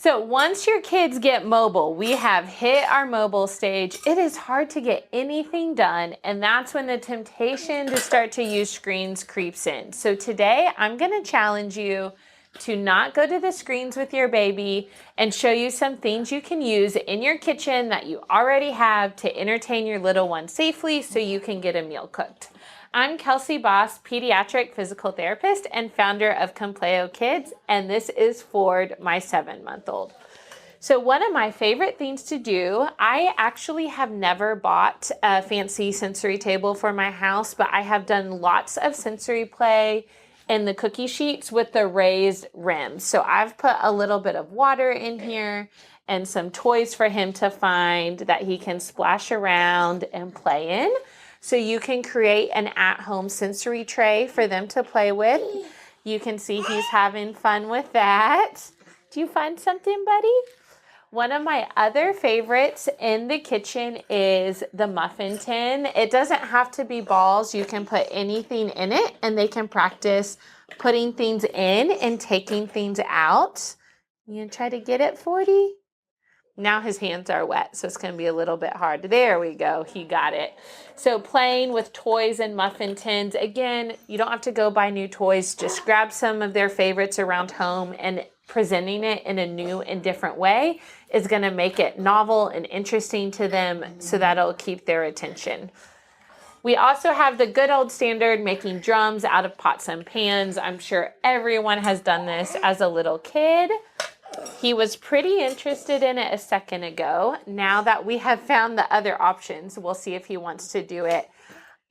So once your kids get mobile, we have hit our mobile stage. It is hard to get anything done, and that's when the temptation to start to use screens creeps in. So today I'm going to challenge you to not go to the screens with your baby and show you some things you can use in your kitchen that you already have to entertain your little one safely so you can get a meal cooked. I'm Kelsey Baas, pediatric physical therapist and founder of Compleo Kids, and this is Ford, my 7-month-old. So one of my favorite things to do, I actually have never bought a fancy sensory table for my house, but I have done lots of sensory play in the cookie sheets with the raised rims. So I've put a little bit of water in here and some toys for him to find that he can splash around and play in. So you can create an at-home sensory tray for them to play with. You can see he's having fun with that. Do you find something, buddy? One of my other favorites in the kitchen is the muffin tin. It doesn't have to be balls. You can put anything in it and they can practice putting things in and taking things out. You gonna try to get it, 40? Now his hands are wet, so it's going to be a little bit hard. There we go. He got it. So playing with toys and muffin tins. Again, you don't have to go buy new toys. Just grab some of their favorites around home, and presenting it in a new and different way is going to make it novel and interesting to them, so that'll keep their attention. We also have the good old standard making drums out of pots and pans. I'm sure everyone has done this as a little kid. He was pretty interested in it a second ago. Now that we have found the other options, we'll see if he wants to do it.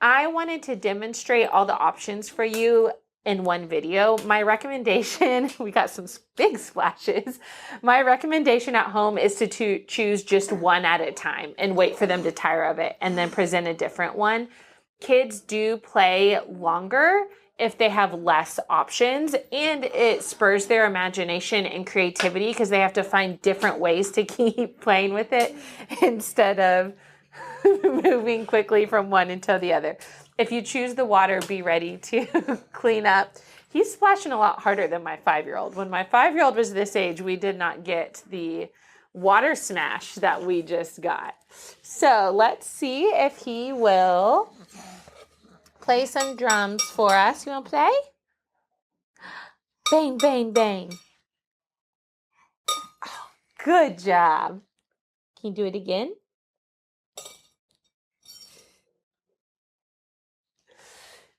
I wanted to demonstrate all the options for you in one video. My recommendation, we got some big splashes. My recommendation at home is to choose just one at a time and wait for them to tire of it and then present a different one. Kids do play longer if they have less options, and it spurs their imagination and creativity because they have to find different ways to keep playing with it instead of moving quickly from one until the other. If you choose the water, be ready to clean up. He's splashing a lot harder than my 5-year-old. When my 5-year-old was this age, we did not get the water smash that we just got. So let's see if he will play some drums for us. You want to play? Bang, bang, bang. Oh, good job. Can you do it again?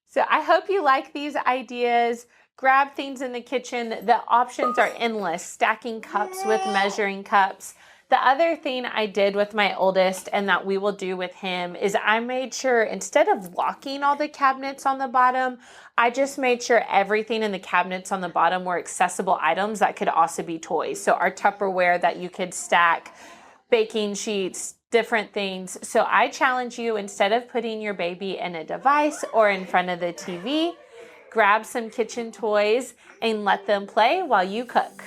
So I hope you like these ideas. Grab things in the kitchen. The options are endless. Stacking cups with measuring cups. The other thing I did with my oldest, and that we will do with him, is I made sure instead of locking all the cabinets on the bottom, I just made sure everything in the cabinets on the bottom were accessible items that could also be toys. So our Tupperware that you could stack, baking sheets, different things. So I challenge you, instead of putting your baby in a device or in front of the TV, grab some kitchen toys and let them play while you cook.